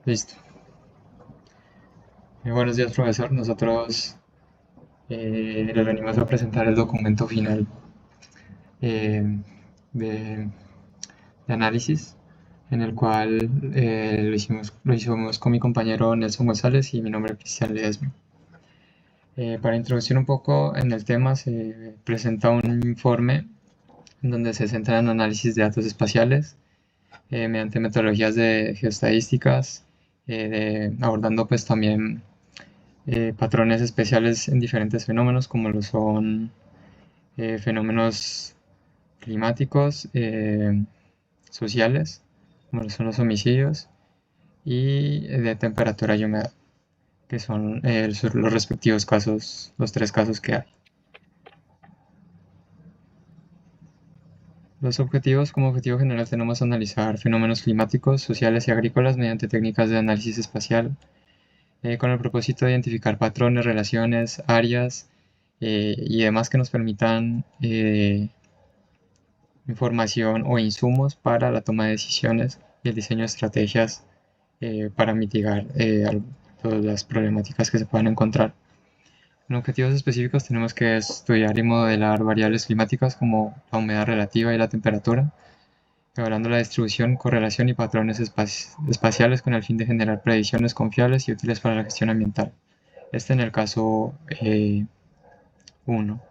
Listo. Buenos días, profesor. Nosotros le venimos a presentar el documento final eh, de, de análisis, en el cual lo hicimos con mi compañero Nelson González y mi nombre es Cristian Ledesma. Para introducir un poco en el tema, se presenta un informe en donde se centra en análisis de datos espaciales mediante metodologías de geoestadísticas, abordando pues también patrones especiales en diferentes fenómenos como lo son fenómenos climáticos, sociales, como lo son los homicidios, y de temperatura y humedad, que son los respectivos casos, los tres casos que hay. Los objetivos, como objetivo general tenemos analizar fenómenos climáticos, sociales y agrícolas mediante técnicas de análisis espacial, con el propósito de identificar patrones, relaciones, áreas y demás que nos permitan información o insumos para la toma de decisiones y el diseño de estrategias para mitigar todas las problemáticas que se puedan encontrar. En objetivos específicos tenemos que estudiar y modelar variables climáticas como la humedad relativa y la temperatura, evaluando la distribución, correlación y patrones espaciales con el fin de generar predicciones confiables y útiles para la gestión ambiental. Este en el caso 1.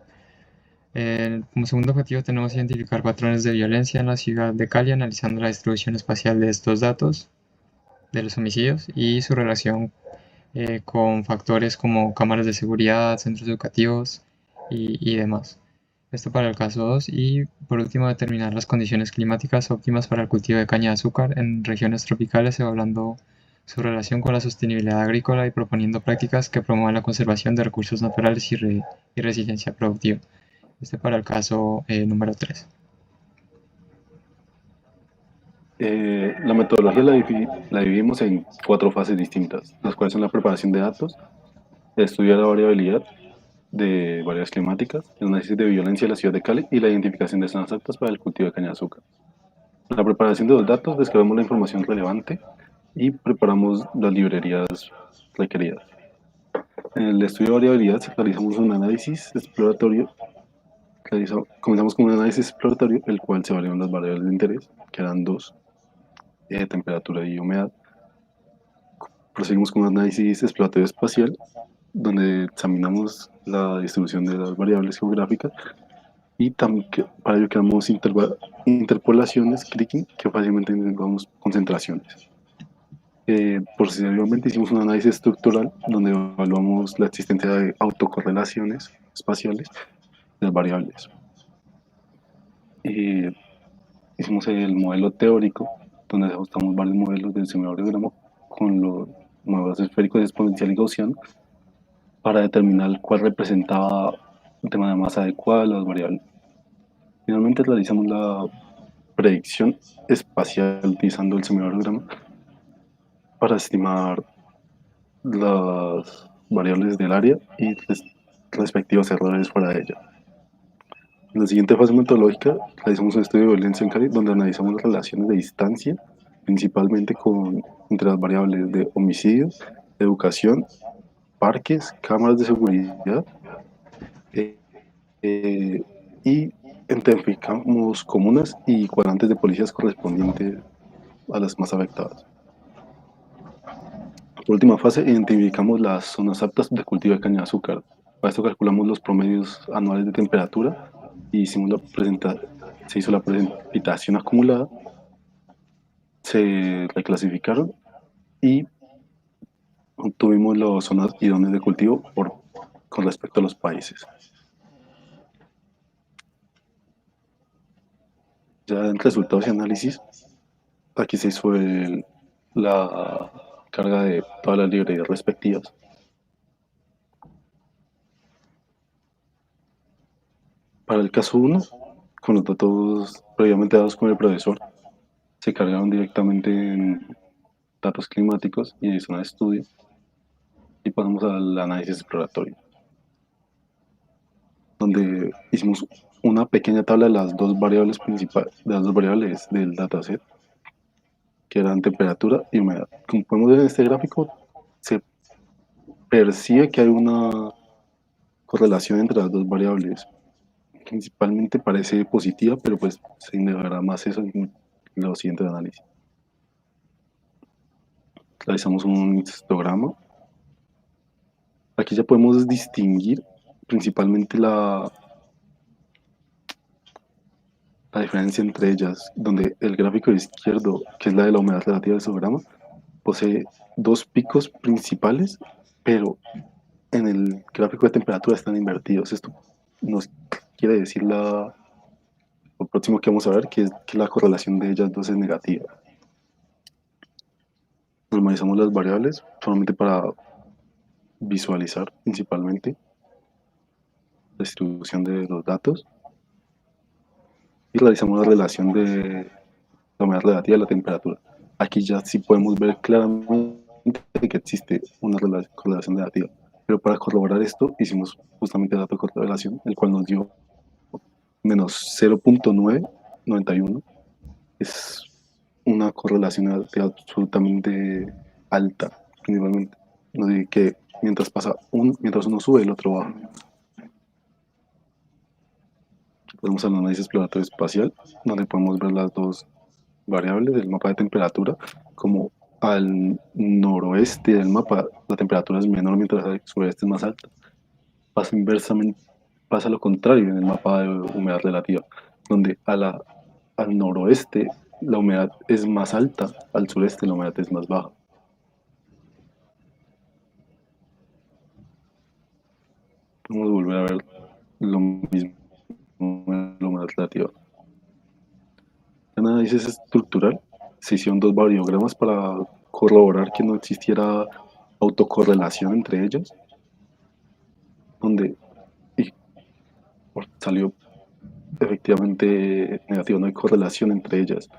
Como segundo objetivo tenemos identificar patrones de violencia en la ciudad de Cali, analizando la distribución espacial de estos datos de los homicidios y su relación con factores como cámaras de seguridad, centros educativos y demás. Esto para el caso 2. Y por último, determinar las condiciones climáticas óptimas para el cultivo de caña de azúcar en regiones tropicales, evaluando su relación con la sostenibilidad agrícola y proponiendo prácticas que promuevan la conservación de recursos naturales y resiliencia productiva. Este para el caso número 3. La metodología la dividimos en cuatro fases distintas, las cuales son la preparación de datos, el estudio de la variabilidad de variables climáticas, el análisis de violencia de la ciudad de Cali y la identificación de zonas aptas para el cultivo de caña de azúcar. En la preparación de los datos descargamos la información relevante y preparamos las librerías requeridas. En el estudio de variabilidad realizamos un análisis exploratorio. Comenzamos con un análisis exploratorio, el cual se evalúan las variables de interés, que eran dos, temperatura y humedad. Proseguimos con un análisis exploratorio espacial, donde examinamos la distribución de las variables geográficas y también para ello creamos interpolaciones, cricking, que fácilmente encontramos concentraciones. Posteriormente hicimos un análisis estructural donde evaluamos la existencia de autocorrelaciones espaciales de las variables. Eh, Hicimos el modelo teórico, donde ajustamos varios modelos del semidorograma con los modelos esféricos exponencial y gaussiano para determinar cuál representaba de manera más adecuada las variables. Finalmente realizamos la predicción espacial utilizando el semidorograma para estimar las variables del área y respectivos errores fuera de ella. En la siguiente fase metodológica realizamos un estudio de violencia en Cali donde analizamos las relaciones de distancia, principalmente entre las variables de homicidio, educación, parques, cámaras de seguridad, eh, eh, y identificamos comunas y cuadrantes de policías correspondientes a las más afectadas. Por última fase, identificamos las zonas aptas de cultivo de caña de azúcar. Para esto calculamos los promedios anuales de temperatura y hicimos se hizo la precipitación acumulada, se reclasificaron y obtuvimos las zonas idóneas de cultivo con respecto a los países. Ya en resultados y análisis, aquí se hizo la carga de todas las librerías respectivas. Para el caso 1, con los datos previamente dados con el profesor, se cargaron directamente en datos climáticos y en zona de estudio y pasamos al análisis exploratorio, donde hicimos una pequeña tabla de las dos variables principales, de las dos variables del dataset, que eran temperatura y humedad. Como podemos ver en este gráfico, se percibe que hay una correlación entre las dos variables. Principalmente parece positiva, pero pues se indagará más eso en los siguientes análisis. Realizamos un histograma. Aquí ya podemos distinguir principalmente la diferencia entre ellas, donde el gráfico izquierdo, que es la de la humedad relativa del histograma, posee dos picos principales, pero en el gráfico de temperatura están invertidos. Esto nos quiere decir lo próximo que vamos a ver, que es que la correlación de ellas dos es negativa. Normalizamos las variables solamente para visualizar principalmente la distribución de los datos y realizamos la relación de la humedad relativa a la temperatura. Aquí ya sí podemos ver claramente que existe una correlación negativa, pero para corroborar esto hicimos justamente el dato de correlación, el cual nos dio menos 0.991. Es una correlación absolutamente alta, principalmente. Nos dice que mientras uno sube, el otro baja. Podemos hacer un análisis exploratorio espacial, donde podemos ver las dos variables del mapa de temperatura, como al noroeste del mapa la temperatura es menor mientras al sureste es más alta. Pasa inversamente, pasa lo contrario en el mapa de humedad relativa, donde al noroeste la humedad es más alta, al sureste la humedad es más baja. Vamos a volver a ver lo mismo en la humedad relativa. En análisis estructural se hicieron dos variogramas para corroborar que no existiera autocorrelación entre ellos, donde salió efectivamente negativo, no hay correlación entre ellas.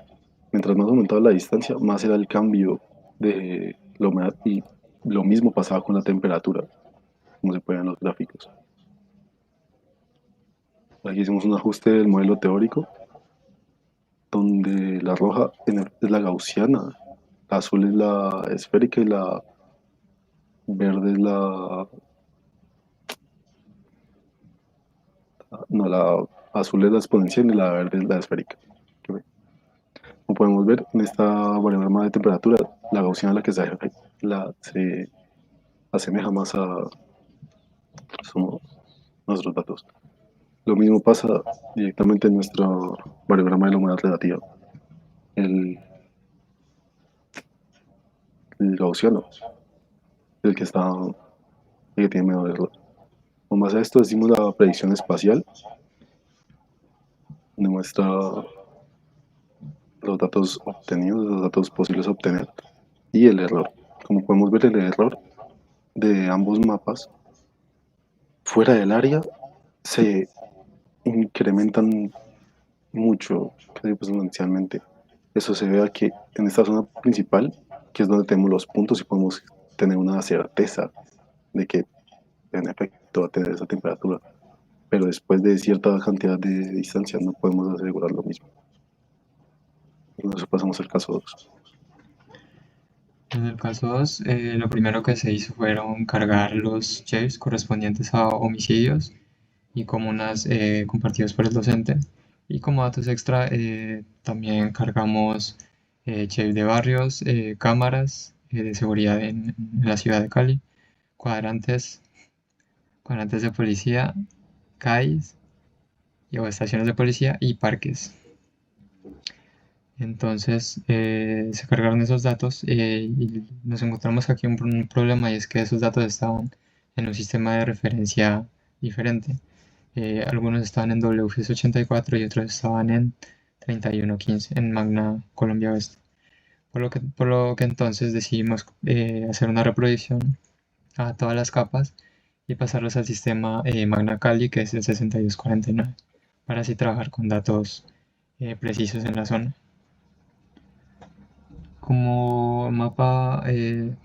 Mientras más aumentaba la distancia, más era el cambio de la humedad y lo mismo pasaba con la temperatura, como se puede ver en los gráficos. Aquí hicimos un ajuste del modelo teórico, donde la roja es la gaussiana, la azul es la esférica y la verde es la azul es la exponencial y la verde es la esférica. Como podemos ver en esta variable de temperatura, la gaussiana es la que se asemeja más a nuestros datos. Lo mismo pasa directamente en nuestro variograma de la humedad relativa. El gaussiano, el que tiene menos error. Con base a esto decimos la predicción espacial, donde muestra los datos obtenidos, los datos posibles a obtener y el error. Como podemos ver, el error de ambos mapas fuera del área se incrementan mucho, exponencialmente. Eso se ve que en esta zona principal, que es donde tenemos los puntos y podemos tener una certeza de que en efecto va a tener esa temperatura, pero después de cierta cantidad de distancia no podemos asegurar lo mismo. Entonces pasamos al caso 2. En el caso 2, lo primero que se hizo fueron cargar los shapes correspondientes a homicidios y comunas compartidos por el docente. Y como datos extra, también cargamos shapes de barrios, cámaras de seguridad en la ciudad de Cali, cuadrantes, cuadrantes de policía, CAIs o estaciones de policía y parques. Entonces se cargaron esos datos y nos encontramos aquí un problema, y es que esos datos estaban en un sistema de referencia diferente. Algunos estaban en WFS 84 y otros estaban en 3115 en Magna Colombia Oeste. Por lo que entonces decidimos hacer una reproducción a todas las capas y pasarlos al sistema Magna Cali, que es el 6249, para así trabajar con datos precisos en la zona. Como mapa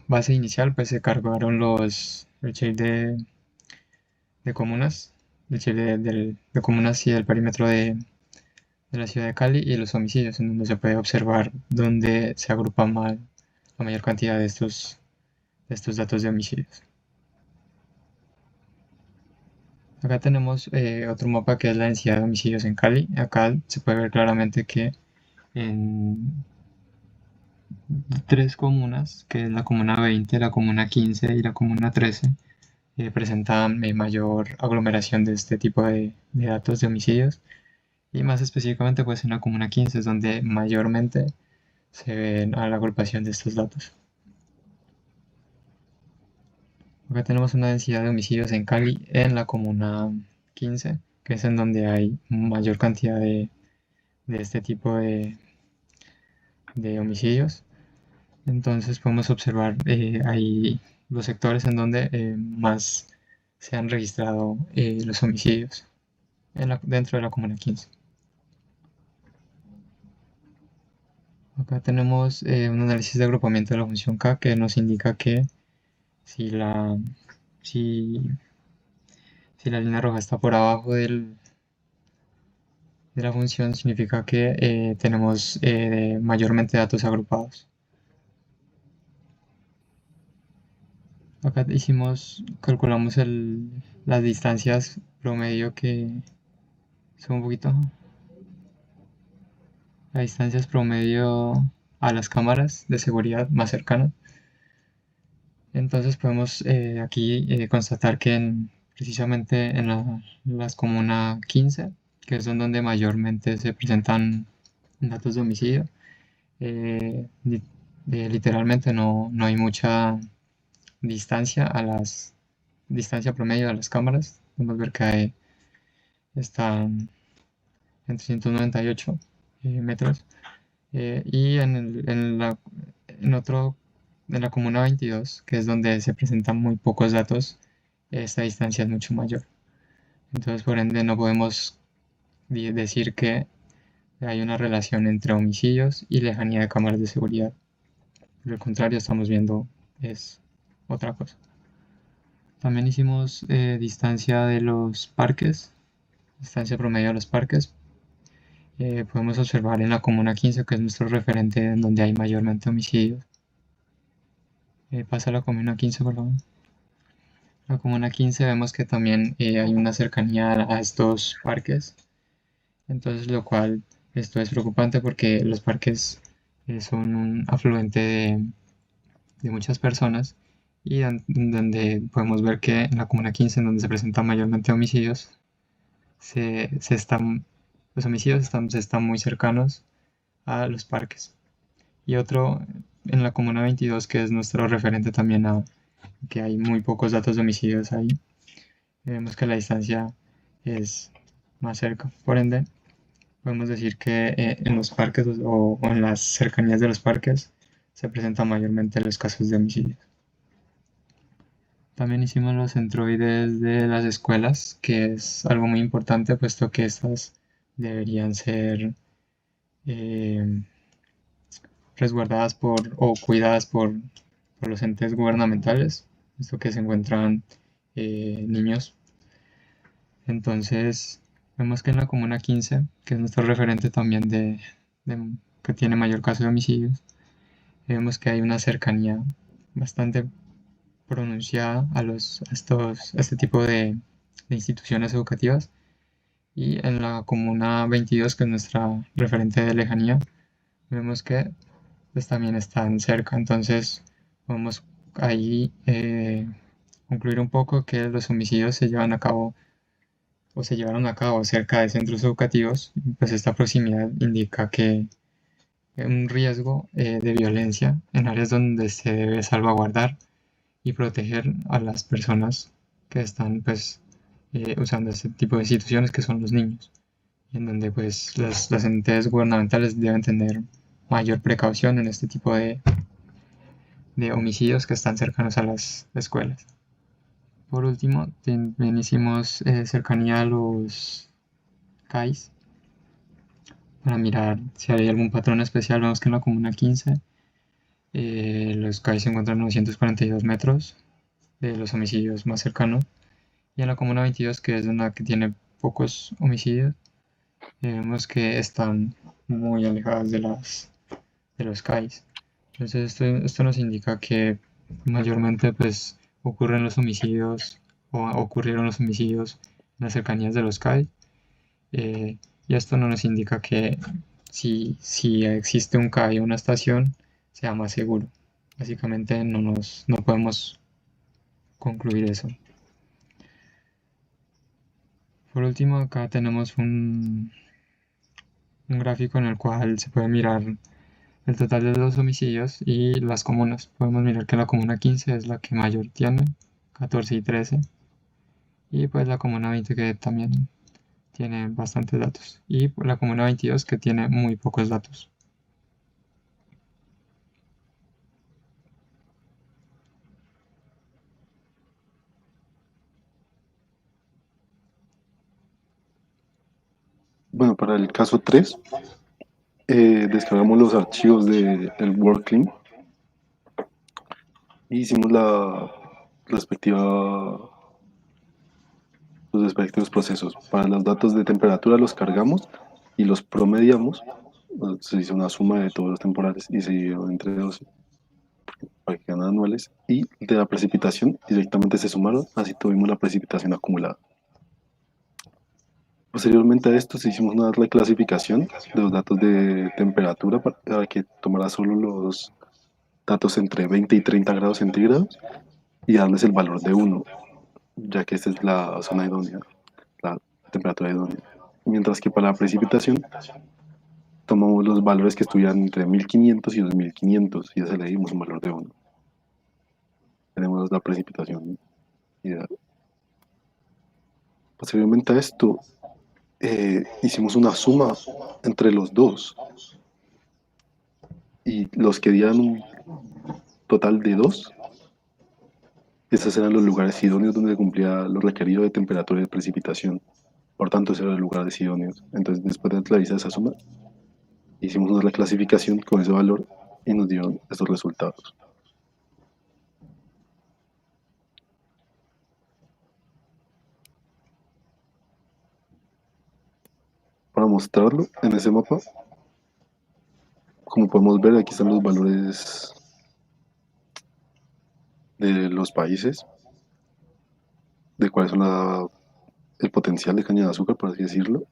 base inicial, pues se cargaron el shape de comunas, el shape de comunas y el perímetro de la ciudad de Cali y los homicidios, en donde se puede observar dónde se agrupa la mayor cantidad de estos datos de homicidios. Acá tenemos otro mapa que es la densidad de homicidios en Cali. Acá se puede ver claramente que en tres comunas, que es la comuna 20, la comuna 15 y la comuna 13, presentan mayor aglomeración de este tipo de datos de homicidios. Y más específicamente pues en la comuna 15 es donde mayormente se ve a la agrupación de estos datos. Acá tenemos una densidad de homicidios en Cali en la comuna 15, que es en donde hay mayor cantidad de este tipo de homicidios. Entonces podemos observar ahí los sectores en donde más se han registrado los homicidios dentro de la comuna 15. Acá tenemos un análisis de agrupamiento de la función K que nos indica que si la, si, si la línea roja está por abajo de la función, significa que tenemos mayormente datos agrupados. Acá calculamos las distancias promedio que son un poquito, las distancias promedio a las cámaras de seguridad más cercanas. Entonces podemos aquí constatar que precisamente en las comuna 15, que son donde mayormente se presentan datos de homicidio, literalmente no hay mucha distancia promedio a las cámaras. Podemos ver que están en 398 metros. Y en la comuna 22, que es donde se presentan muy pocos datos, esta distancia es mucho mayor. Entonces, por ende, no podemos decir que hay una relación entre homicidios y lejanía de cámaras de seguridad. Por el contrario, estamos viendo es otra cosa. También hicimos distancia de los parques, distancia promedio de los parques. Podemos observar en la comuna 15, que es nuestro referente en donde hay mayormente homicidios. Pasa a la comuna 15, por favor. La comuna 15 vemos que también hay una cercanía a estos parques, entonces lo cual esto es preocupante porque los parques son un afluente de muchas personas y donde podemos ver que en la comuna 15, en donde se presentan mayormente homicidios, los homicidios están muy cercanos a los parques. Y otro en la comuna 22, que es nuestro referente también a que hay muy pocos datos de homicidios ahí. Vemos que la distancia es más cerca. Por ende, podemos decir que en los parques o en las cercanías de los parques se presentan mayormente los casos de homicidios. También hicimos los centroides de las escuelas, que es algo muy importante, puesto que estas deberían ser eh, resguardadas o cuidadas por los entes gubernamentales, puesto que se encuentran niños. Entonces, vemos que en la comuna 15, que es nuestro referente también que tiene mayor caso de homicidios, vemos que hay una cercanía bastante pronunciada a este tipo de instituciones educativas. Y en la comuna 22, que es nuestra referente de lejanía, vemos que pues, también están cerca. Entonces, podemos ahí concluir un poco que los homicidios se llevan a cabo o se llevaron a cabo cerca de centros educativos. Pues esta proximidad indica que hay un riesgo de violencia en áreas donde se debe salvaguardar y proteger a las personas que están pues usando este tipo de instituciones, que son los niños, y en donde pues las entidades gubernamentales deben tener mayor precaución en este tipo de homicidios que están cercanos a las escuelas. Por último, también hicimos cercanía a los CAIs para mirar si hay algún patrón especial. Vemos que en la comuna 15 los CAIs se encuentran a 942 metros de los homicidios más cercanos, y en la comuna 22, que es una que tiene pocos homicidios, vemos que están muy alejadas de los CAIs. Entonces esto nos indica que mayormente pues ocurren los homicidios o ocurrieron los homicidios en las cercanías de los CAI, y esto no nos indica que si existe un CAI o una estación sea más seguro. Básicamente no podemos concluir eso. Por último, acá tenemos un gráfico en el cual se puede mirar el total de los homicidios y las comunas. Podemos mirar que la comuna 15 es la que mayor tiene, 14 y 13. Y pues la comuna 20 que también tiene bastantes datos. Y la comuna 22 que tiene muy pocos datos. Bueno, para el caso 3, descargamos los archivos del WorldClean y hicimos los respectivos procesos. Para los datos de temperatura los cargamos y los promediamos. Se hizo una suma de todos los temporales y se dividió entre 12 para que quedan anuales. Y de la precipitación directamente se sumaron, así tuvimos la precipitación acumulada. Posteriormente a esto se hicimos una reclasificación de los datos de temperatura para que tomara solo los datos entre 20 y 30 grados centígrados y darles el valor de 1, ya que esta es la zona idónea, la temperatura idónea. Mientras que para la precipitación tomamos los valores que estuvieran entre 1500 y 2500 y ya se le dimos un valor de 1. Tenemos la precipitación ideal. Posteriormente a esto, hicimos una suma entre los dos y los que dieran un total de 2, esos eran los lugares idóneos donde se cumplía lo requerido de temperatura y de precipitación. Por tanto, esos eran los lugares idóneos. Entonces, después de realizar esa suma, hicimos una reclasificación con ese valor y nos dieron estos resultados. Para mostrarlo en ese mapa, como podemos ver, aquí están los valores de los países, de cuáles son el potencial de caña de azúcar, por así decirlo,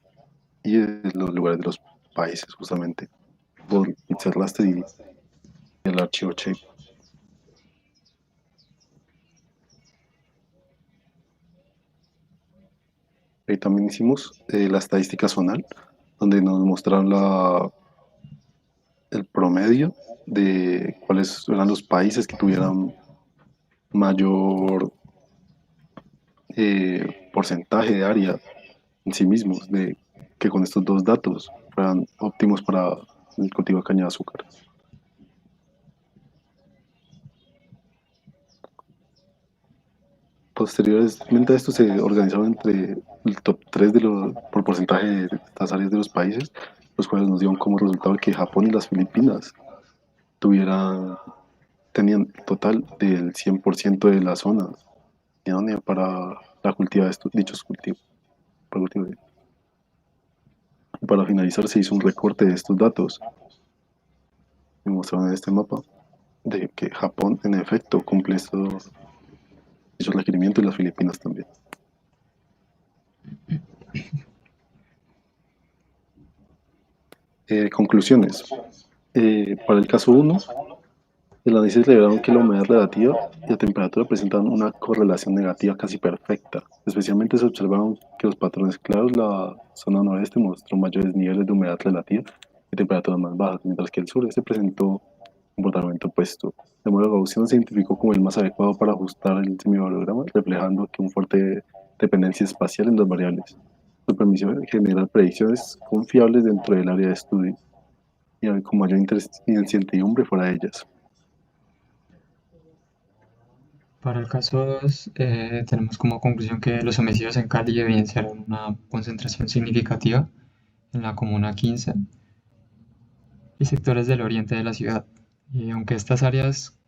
y de los lugares de los países, justamente, por Pixel y el archivo shape. Ahí también hicimos la estadística zonal, donde nos mostraron el promedio de cuáles eran los países que tuvieran mayor porcentaje de área en sí mismos, de que con estos dos datos fueran óptimos para el cultivo de caña de azúcar. Posteriormente a esto se organizaron entre el top 3 por porcentaje de las áreas de los países, los cuales nos dieron como resultado que Japón y las Filipinas tenían total del 100% de la zona idónea para la cultiva de dichos cultivos. Para finalizar se hizo un recorte de estos datos y mostraron en este mapa de que Japón en efecto cumple esos requerimientos y las Filipinas también. Conclusiones. Para el caso 1, el análisis revelaron que la humedad relativa y la temperatura presentaban una correlación negativa casi perfecta. Especialmente se observaron que los patrones claros, la zona noreste mostró mayores niveles de humedad relativa y temperaturas más bajas, mientras que el sureste presentó un comportamiento opuesto. El modelo Gaussiano se identificó como el más adecuado para ajustar el semivalograma, reflejando que una fuerte dependencia espacial en las variables. Su permitió generar predicciones confiables dentro del área de estudio y con mayor incertidumbre fuera de ellas. Para el caso 2, tenemos como conclusión que los homicidios en Cali evidenciaron una concentración significativa en la comuna 15 y sectores del oriente de la ciudad. Y aunque estas áreas,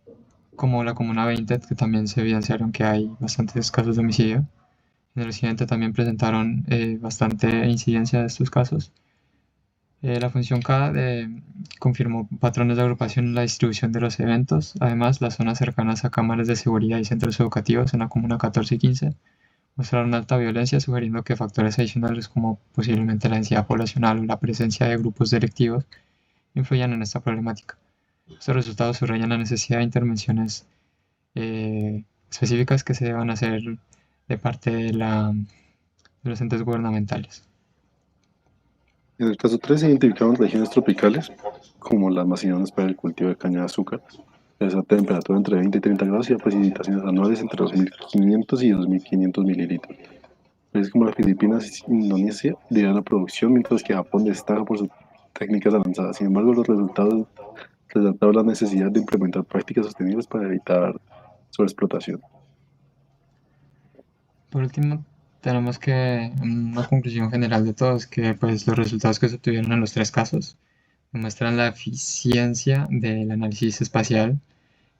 como la comuna 20, que también se evidenciaron que hay bastantes casos de homicidio, en el occidente también presentaron bastante incidencia de estos casos. La función K confirmó patrones de agrupación en la distribución de los eventos. Además, las zonas cercanas a cámaras de seguridad y centros educativos en la comuna 14 y 15 mostraron alta violencia, sugiriendo que factores adicionales como posiblemente la densidad poblacional o la presencia de grupos delictivos influyan en esta problemática. Estos resultados subrayan la necesidad de intervenciones específicas que se deban hacer de parte de los entes gubernamentales. En el caso 3 se identificaron regiones tropicales, como las más idóneas para el cultivo de caña de azúcar, esa temperatura entre 20 y 30 grados y a precipitaciones anuales entre 2.500 y 2.500 mililitros. Países como las Filipinas y Indonesia lideran la producción, mientras que Japón destaca por sus técnicas avanzadas. Sin embargo, los resultados resaltaron la necesidad de implementar prácticas sostenibles para evitar sobreexplotación. Por último, tenemos que una conclusión general de todo es que pues, los resultados que se obtuvieron en los tres casos demuestran la eficiencia del análisis espacial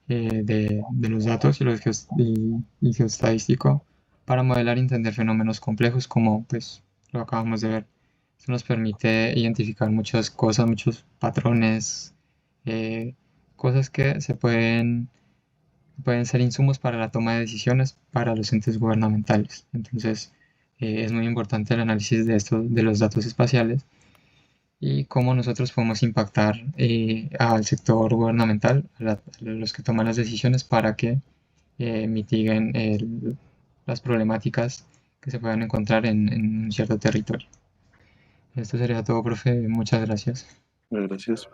de los datos y geoestadístico para modelar y entender fenómenos complejos como pues lo acabamos de ver. Esto nos permite identificar muchas cosas, muchos patrones, eh, cosas que pueden ser insumos para la toma de decisiones para los entes gubernamentales. Entonces, es muy importante el análisis de los datos espaciales y cómo nosotros podemos impactar al sector gubernamental, a los que toman las decisiones para que mitiguen las problemáticas que se puedan encontrar en un cierto territorio. Esto sería todo, profe. Muchas gracias. Gracias.